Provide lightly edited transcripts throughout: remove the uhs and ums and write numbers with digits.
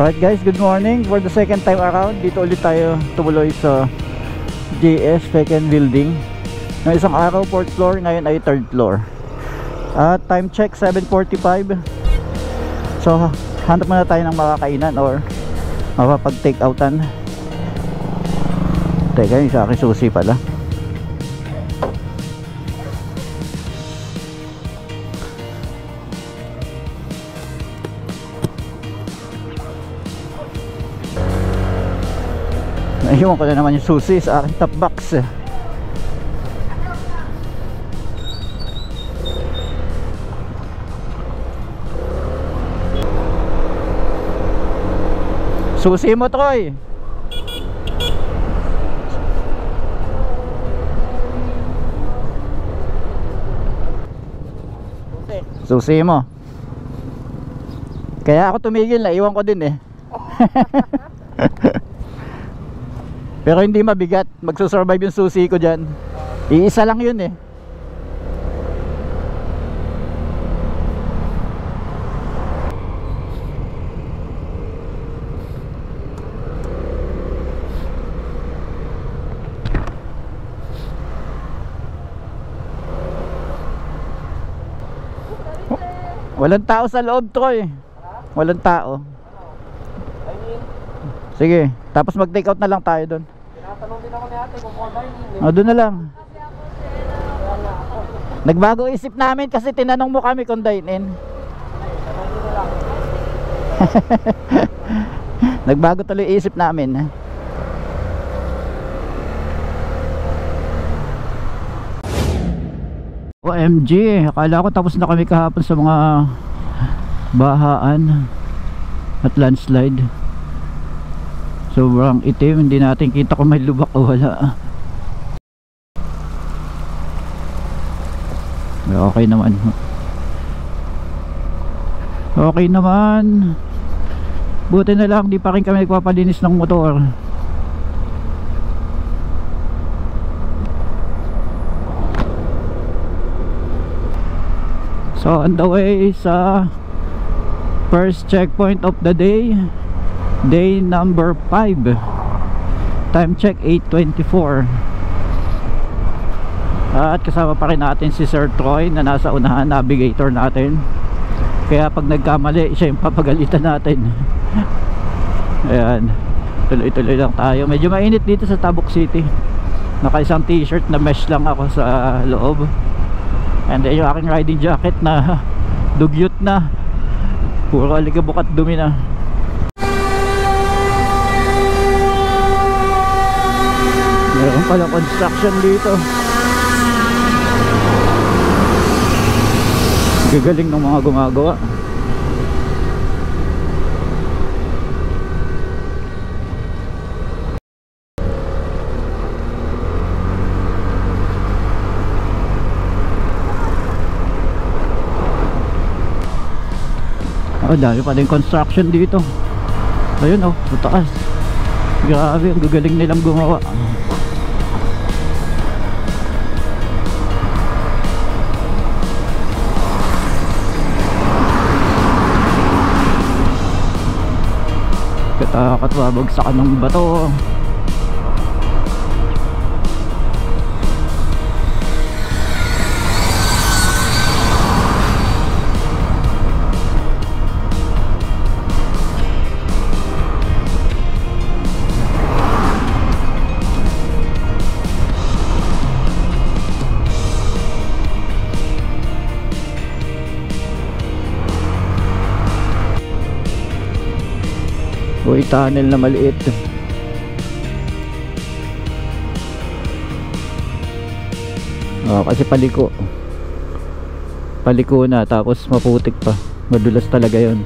Alright guys, good morning. For the second time around, dito ulit tayo tumuloy sa JS Second Building. Ng isang araw 4th floor, ngayon ay 3rd floor. At time check 7:45. So hanap muna tayo ng makakainan or mapapag take outan. Teka, yung sa akin susi pala. Naiwan ko na naman yung susi sa aking top box. Susi mo, Troy. Susi mo. Kaya ako tumigil, naiwan ko din eh. Pero hindi mabigat, magsusurvive yung susi ko dyan. Iisa lang yun eh. Walang tao sa loob, Troy. Walang tao. Sige, tapos mag-take out na lang tayo doon. Tinatanong din ako ni ate kung dine-in. O, doon na lang. Nagbago isip namin kasi tinanong mo kami kung dine-in. Nagbago tuloy isip namin. OMG, akala ko tapos na kami kahapon sa mga bahaan at landslide. Sobrang itim, hindi natin kita kung may lubak o wala. Okay naman. Okay naman. Buti na lang di pa rin kami nagpapalinis ng motor. So on the way sa first checkpoint of the day, day number 5. Time check 8:24. At kasama pa rin natin si Sir Troy na nasa unahan, navigator natin. Kaya pag nagkamali, siya yung papagalitan natin. Ayan, tuloy-tuloy lang tayo. Medyo mainit dito sa Tabuk City. Naka isang t-shirt na mesh lang ako sa loob. And then yung aking riding jacket na dugyot na, puro alikabok at dumi na. Meron palang construction dito. Gagaling ng mga gumagawa. Oh, dami pa din construction dito. Ayun oh, sa taas. Grabe, ang gagaling nilang gumawa. Katakot, babagsakan ng bato. Uy, tunnel na maliit. Kasi paliko na, tapos maputik pa. Madulas talaga yon.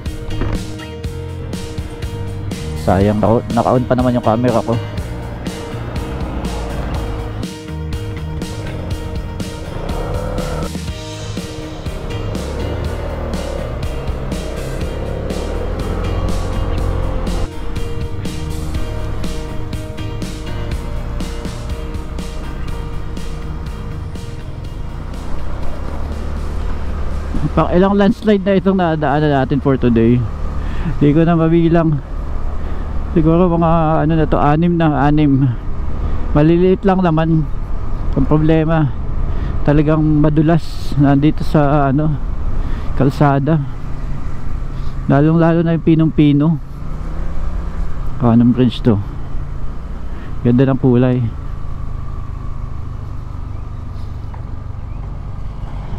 Sayang, naka-on pa naman yung camera ko. Pang ilang landslide na itong nadaanan natin for today. Hindi ko na mabilang. Siguro mga ano na to, 6 maliliit lang naman. Ang problema talagang madulas nandito sa ano, kalsada, lalong lalo na yung pinong-pino. Anong bridge to, ganda ng kulay.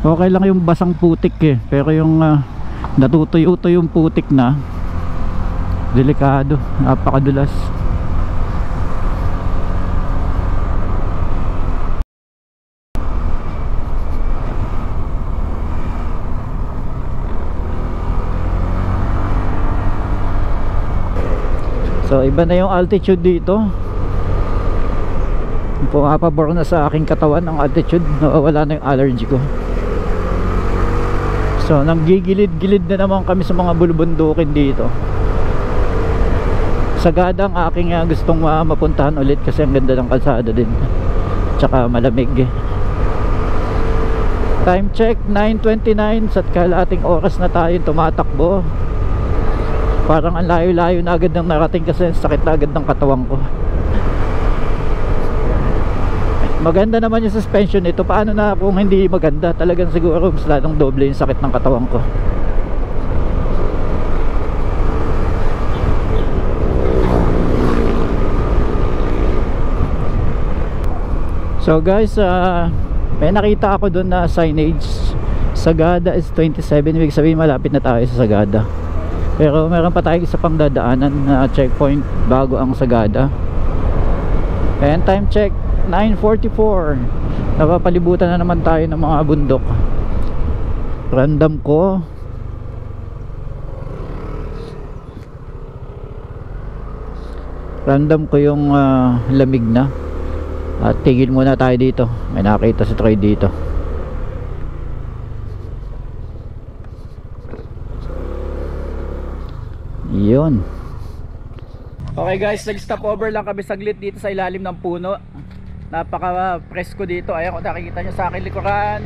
Okay lang yung basang putik eh, pero yung natutuyo-tuyo yung putik na, delikado, napakadulas. So iba na yung altitude dito, pumapabor na sa aking katawan ang altitude, nawawala na yung allergy ko. So nanggigilid-gilid na naman kami sa mga bulubundukin dito. Sagada ang aking gustong mapuntahan ulit kasi ang ganda ng kalsada din, tsaka malamig eh. Time check 9:29, sa kalating oras na tayo tumatakbo. Parang ang layo-layo na agad ng narating kasi sakit na agad ng katawan ko. Maganda naman yung suspension nito. Paano na kung hindi maganda? Talagang siguro mas lalong doble yung sakit ng katawan ko. So guys, may nakita ako doon na signage, Sagada is 27. Ibig sabihin malapit na tayo sa Sagada. Pero meron pa tayong isa pang dadaanan na checkpoint bago ang Sagada. And time check 9:44. Napapalibutan na naman tayo ng mga bundok. Random ko yung lamig na. At tigil muna tayo dito. May nakita si Troy dito. Yun. Okay guys, nag-stop over lang kami saglit dito sa ilalim ng puno. Napaka-presko dito. Ayan, kung nakikita nyo sa akin likuran,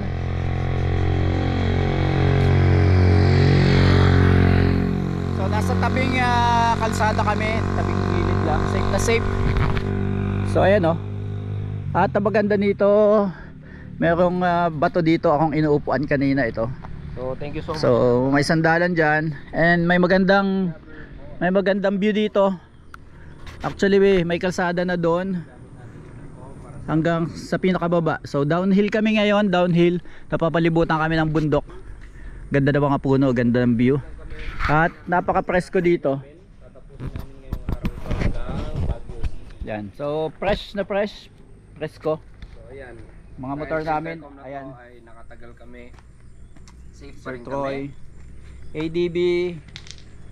so nasa tabing kalsada kami, tabing gilid lang, safe na safe. So ayan oh. At ang maganda nito, merong bato dito akong inuupuan kanina ito. So thank you so much. So may sandalan dyan. And may magandang view dito. Actually may kalsada na doon hanggang sa pinakababa. So downhill kami ngayon, downhill. Napapalibutan kami ng bundok. Ganda ng mga puno, ganda ng view. At napaka-presko dito. Yan. So fresh na fresh. Presko. So ayan. Mga motor namin, ayan. Ay nakatagal kami. Safe Sir rin Troy. kami. ADB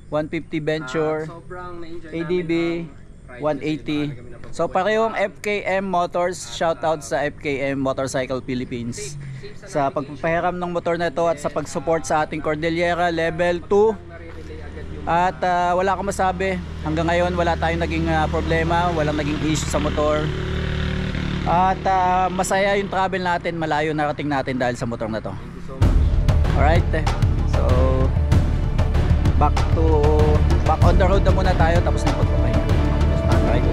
150 Venture. Sobrang na-enjoy ADB namin 180. So parehong FKM Motors. Shoutout sa FKM Motorcycle Philippines sa pagpapahiram ng motor na ito at sa pag-support sa ating Cordillera Level 2. At wala akong masabi, hanggang ngayon wala tayong naging problema, walang naging issue sa motor. At masaya yung travel natin, malayo narating natin dahil sa motor na to. Alright, so back on the road na muna tayo, tapos na pagpapahinga. Alright.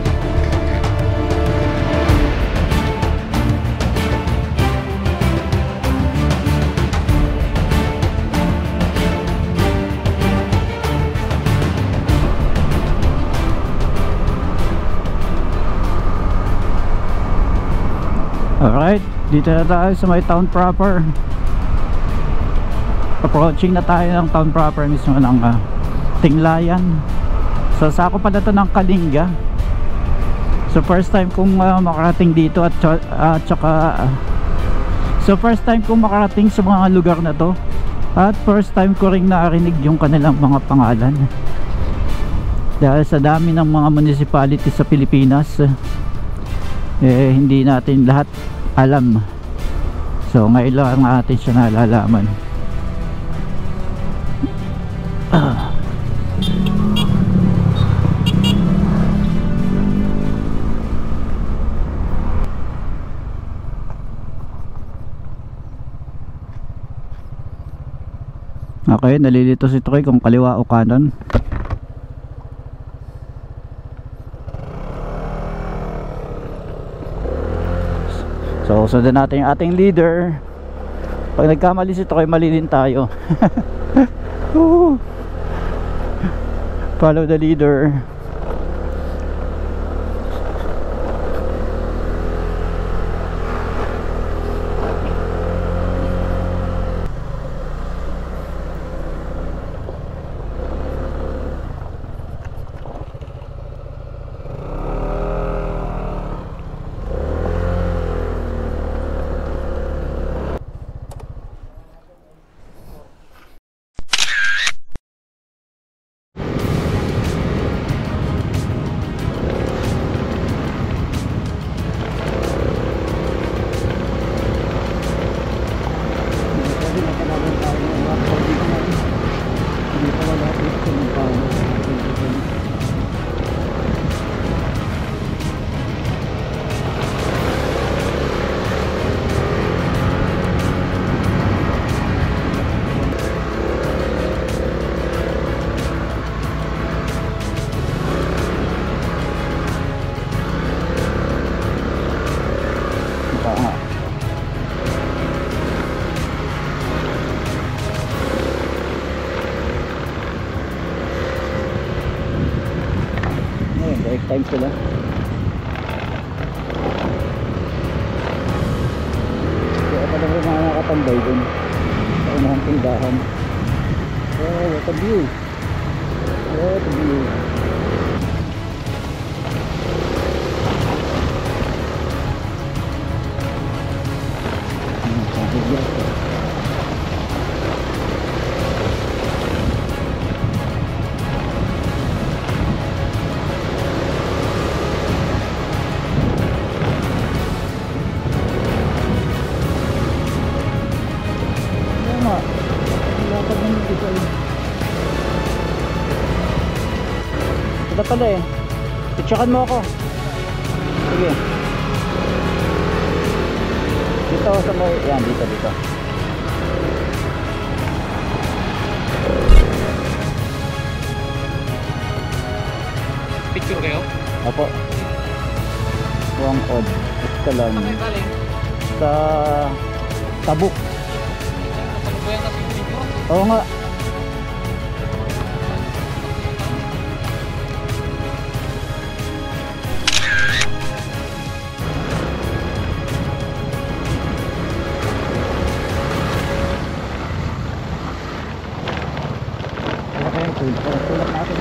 Alright, dito na tayo sa may town proper. Approaching na tayo ng town proper mismo ng Tinglayan. So sako pala to ng Kalinga. So first time kong makarating dito at saka so first time kong makarating sa mga lugar na to. At first time ko ring narinig yung kanilang mga pangalan. Dahil sa dami ng mga municipality sa Pilipinas, hindi natin lahat alam. So ngayon lang natin siya nalalaman. Okay, nalilito si Troy kung kaliwa o kanan. So sundan natin yung ating leader. Pag nagkamali si Troy, mali din tayo. Follow the leader. Break time sila. Kaya pala rin mga nakatambay dun sa unahang tindahan. Oh, what a view. What a view. Ito pala eh. Itsakan mo ako. Sige. Dito sa may... Yan, dito. Picture kayo? Apo. Huwag odd. Ito lang. Saan kayo galing? Sa... Tabuk. Kasalukuyan kasi yung video. Oo nga. Tulak natin.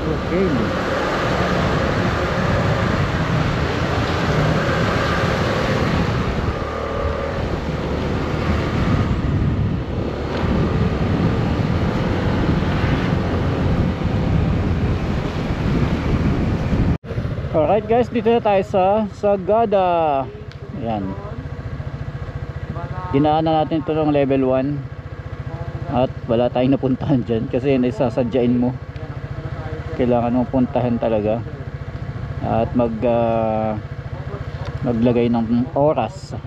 Okay. Alright guys, dito na tayo sa Sagada. Ayan. Dinaanan natin ito ng level 1. At wala tayong napuntahan dyan kasi naisasadyain mo. Kailangan mong puntahan talaga. At maglagay ng oras.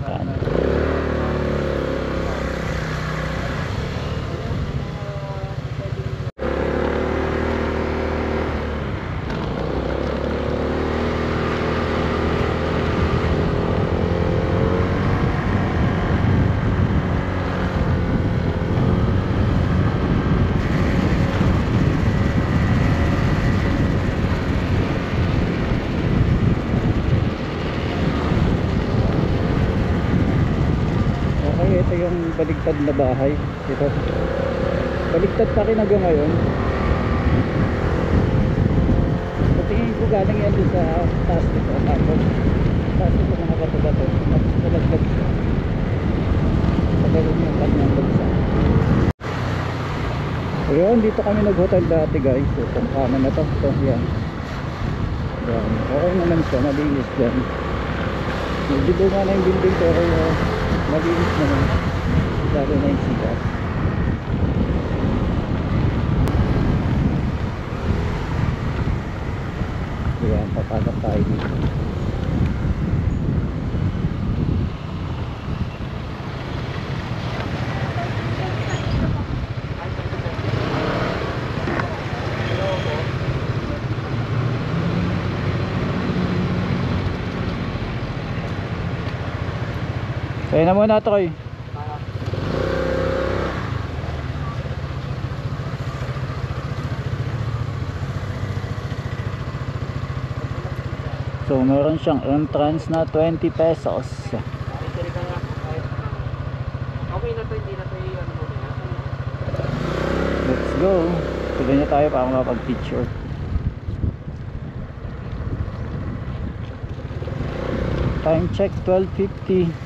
Ayan. Ito yung baligtad na bahay dito. Baligtad pa rin hanggang ngayon. So tingin ko galing yan dun sa taas nito. Tapos taas nito mga bato-bato. Tapos nalaglag siya. Pagkaroon yung kanyang bagsa. Ayun, dito kami nag-hotel dati guys. So itong kanan na to. So yan. Yan. Okay naman siya. Malinis dyan. Medyo bunga na yung building pero malinis naman. Lalo na yung sikat. Kaya papasok tayo dito. Kaya na muna Troy. So meron siyang entrance na 20 pesos. Okay na to, hindi na to ano mo na. Let's go. Tuloy na tayo para makapag-picture. Time check 12:50.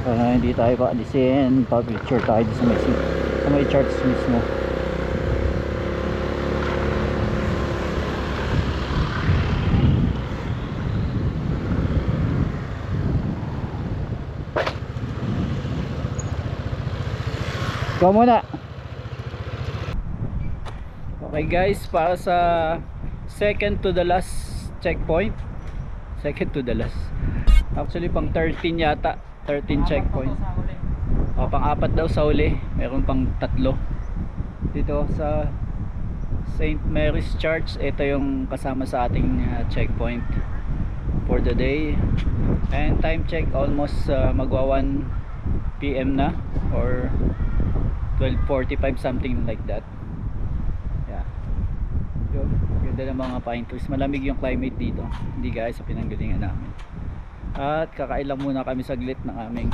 Para hindi tayo paalisin, pa-picture tayo sa may charts mismo. Go muna. Okay guys, para sa second to the last checkpoint. Second to the last. Actually pang 13 yata. 13 checkpoint. O, pang-apat daw sa uli. Meron pang 3 dito sa St. Mary's Church. Ito yung kasama sa ating checkpoint for the day. And time check almost magwa 1 PM na or 12:45 something like that. Yeah. Yun, ganda ng mga pine trees. Malamig yung climate dito. Hindi guys sa pinanggalingan namin. At kakain lang muna kami saglit ng aming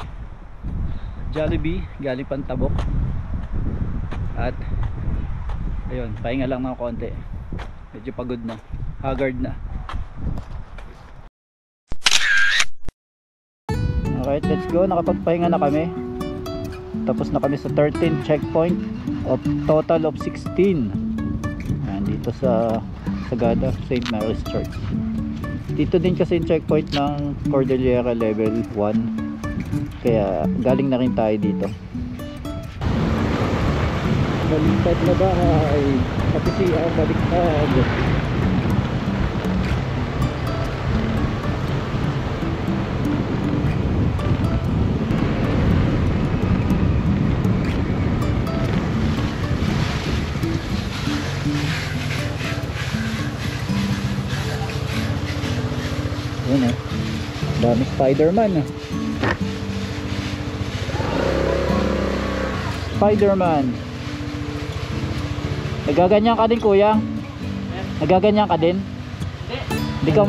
Jollibee galing Pantabok. At ayun, pahinga lang ng konti. Medyo pagod na, haggard na. Alright, let's go. Nakapagpahinga na kami. Tapos na kami sa 13 checkpoint of total of 16. Ayan, dito sa Sagada St. Mary's Church. Dito din kasi yung checkpoint ng Cordillera level 1. Kaya galing na rin tayo dito. Baliktad na bahay. Tapos siya baliktad. Yun eh, dami Spider-Man ah. Spider-Man. Nagaganyan ka din kuya? Nagaganyan ka din? Hindi ka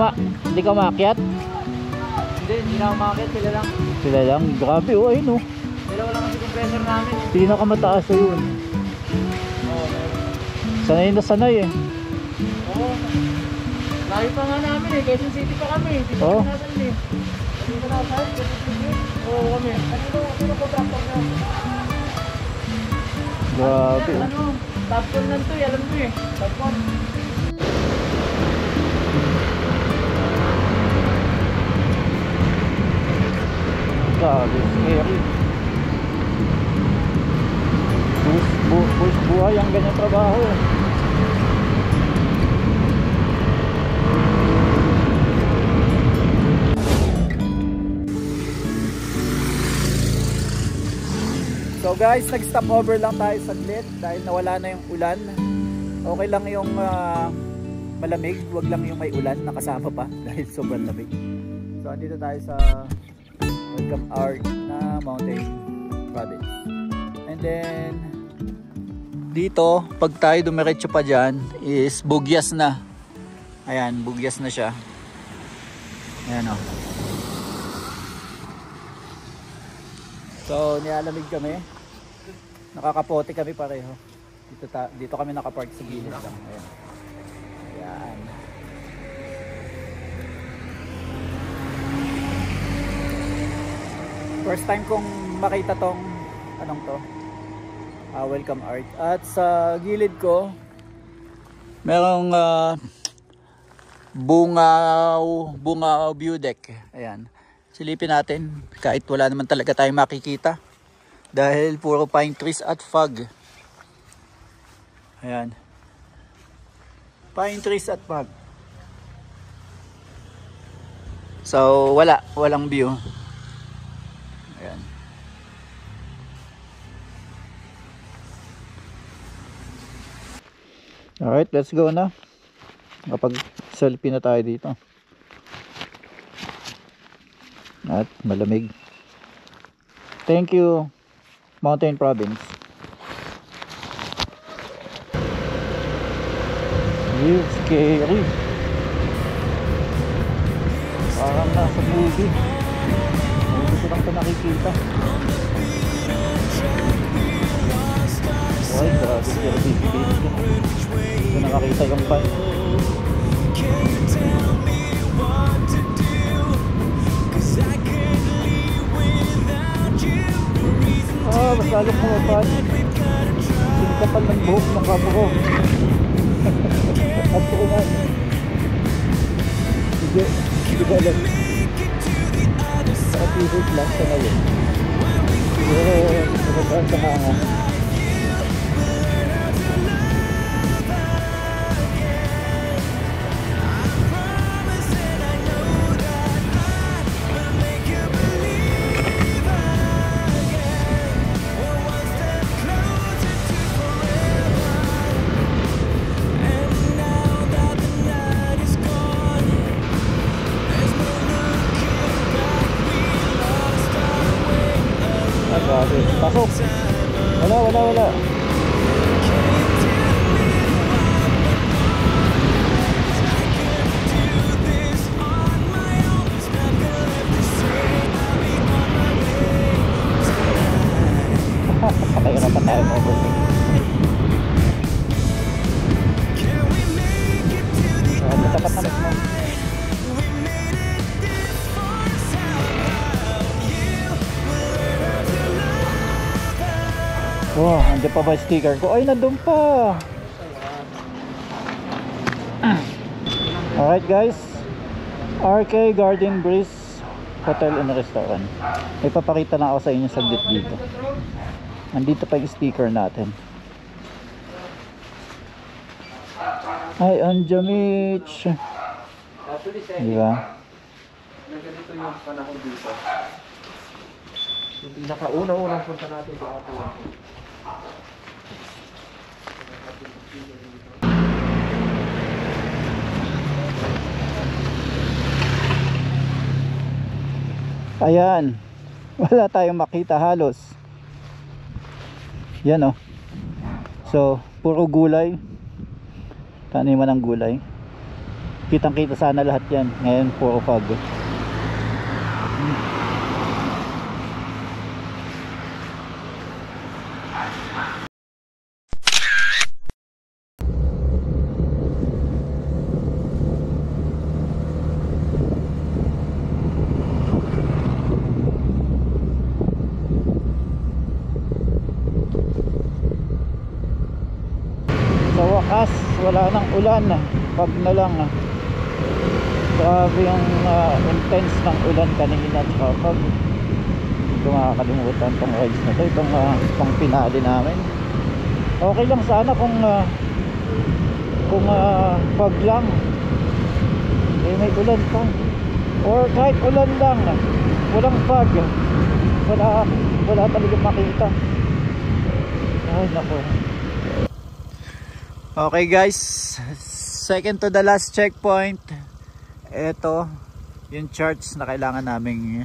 maakyat? Hindi na ako makakit, sila lang. Sila lang? Grabe oh, ayun oh. Sila wala kasi compressor namin. Pinakamataas na yun. Oo, meron. Sanay na sanay eh. Oo. Layo pa nga namin eh, Quezon City pa kami. Dito Oh. kami nasan eh. Dito na sa Quezon City. Oo kami. Ano contractor na? Grabe oh. Ano? Top 1 lang to eh, alam mo eh. Top 1. Grabe, scary. Buhay ang ganyan trabaho. So guys, nag-stop over lang tayo saglit dahil nawala na yung ulan. Okay lang yung malamig, wag lang yung may ulan nakasama pa dahil sobrang lamig. So andito tayo sa Welcome Art na Mountain Province. And then dito, pag tayo dumiretso pa dyan is Bugyas na. Ayan, Bugyas na siya. Ayan o. So nilalamig kami. Nakakapote kami pareho. Dito kami nakapark sa gilid lang. Ayan. Ayan. First time kong makita tong anong to, Welcome Art. At sa gilid ko merong Bungaw view deck. Ayan. Silipin natin kahit wala naman talaga tayong makikita. Dahil puro pine trees at fog. Ayan. Pine trees at fog. So walang view. Ayan. Alright, let's go na. Kapag selfie na tayo dito. At malamig. Thank you, Mountain Province. It's scary. Parang nasa movie. Hindi ko lang ito nakikita. Ay, grabe siya. Hindi ko nakakita yung pan. Mas lalong pumapan. Singkapan ng buhok ng kamo ko. At ko nga. Hindi ko alam. Nakatihit lang sa ngayon. Siguro, nakasaan sa hanga. Pasok. Wala. Patay na tayo mo. Dapat na mo. Wow, andyan pa ba sticker ko? Ay, nandun pa. Alright guys, RK Garden Breeze Hotel and Restaurant. May papakita lang ako sa inyo saglit dito. Nandito pa yung sticker natin. Ay, Anjamich. Diba? Ganito yung panahon dito. Yung pinakauna-unang punta natin sa atin. Ayan. Wala tayong makita halos. Yan oh. So, puro gulay. Taniman ng gulay. Kitang-kita sana lahat yan. Ngayon, puro fog. Sa wakas, wala nang ulan. Pag na lang. Grabe yung intense ng ulan kanina. Pag hindi ko makakalimutan tong rides na to. Itong pang pinali namin. Okay lang sana kung pag lang may ulan pa. Or kahit ulan lang, walang pag. Wala talagang makita. Ay nako. Okay guys, second to the last checkpoint. Ito yung church na kailangan naming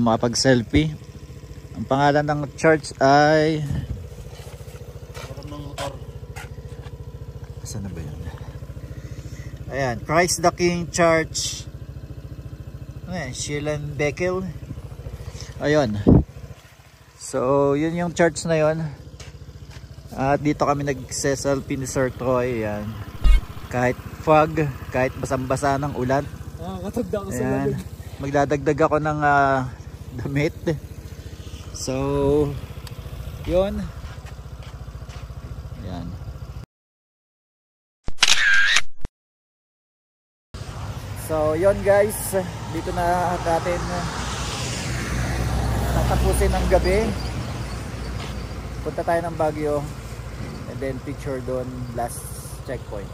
makapag-selfie. Ang pangalan ng church ay saan na ba yun? Ayan, Christ the King Church. Shilan Bekel. Ayun. So, yun yung church na yun. At dito kami nagse-selfie ni Sir Troy. Ayan. Kahit fog, kahit basang-basa ng ulan. Nakakatagda ko sa Ayan. Magdadagdag ako ng damit. So, yun. So yon guys, dito na natin tatapusin ng gabi. Punta tayo ng Baguio and then picture doon last checkpoint,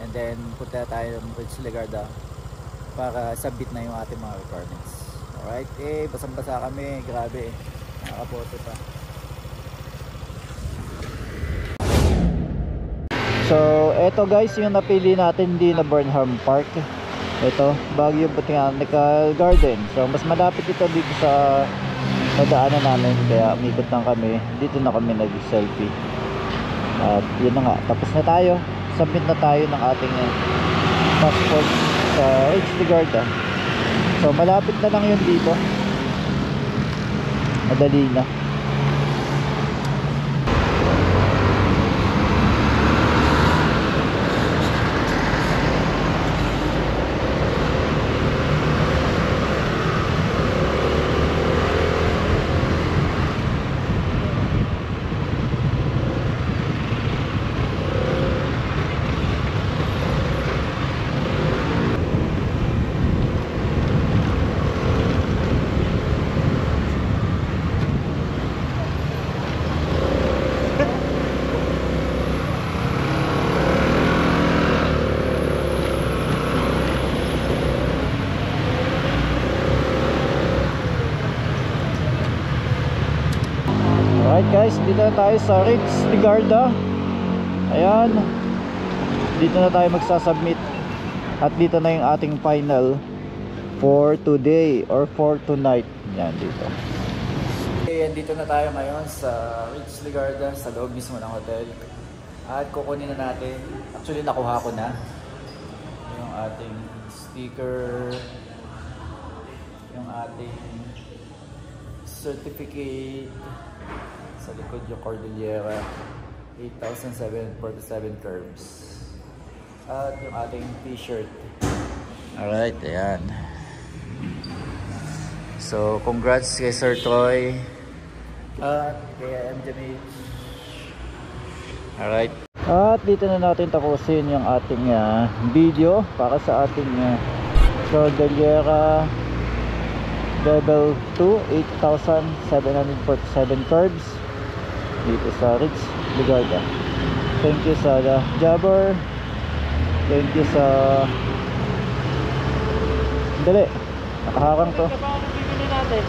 and then punta tayo ng Ridge Ligarda para submit na yung ating mga requirements. Alright, basang basa kami, grabe, nakakaboto pa. So eto guys yung napili natin din na Burnham Park. Ito, Baguio Botanical Garden. So mas malapit ito dito sa nadaanan namin, kaya umikot lang kami. Dito na kami nag-selfie. At yun na nga, tapos na tayo. Submit na tayo ng ating passport sa Ridge Ligarda. So malapit na lang yun dito. Madali na. Alright guys, dito na tayo sa Ridge Ligarda. Ayan, dito na tayo magsasubmit. At dito na yung ating final for today or for tonight. Yan dito. Okay, dito na tayo ngayon sa Ridge Ligarda, sa loob mismo ng hotel. At kukunin na natin, actually nakuha ko na yung ating sticker, yung ating certificate. Sa likod yung Cordillera 8,747 curves at yung ating t-shirt. Alright, ayan. So congrats kay Sir Troy at kay MJMH. Alright, at dito na natin tapusin yung ating video para sa ating Cordillera Level 2 8,747 curves dito sa Ridge Ligarda. Thank you sa Jabber. Thank you sa dali, nakaharang to. Ito pa ang bibili natin.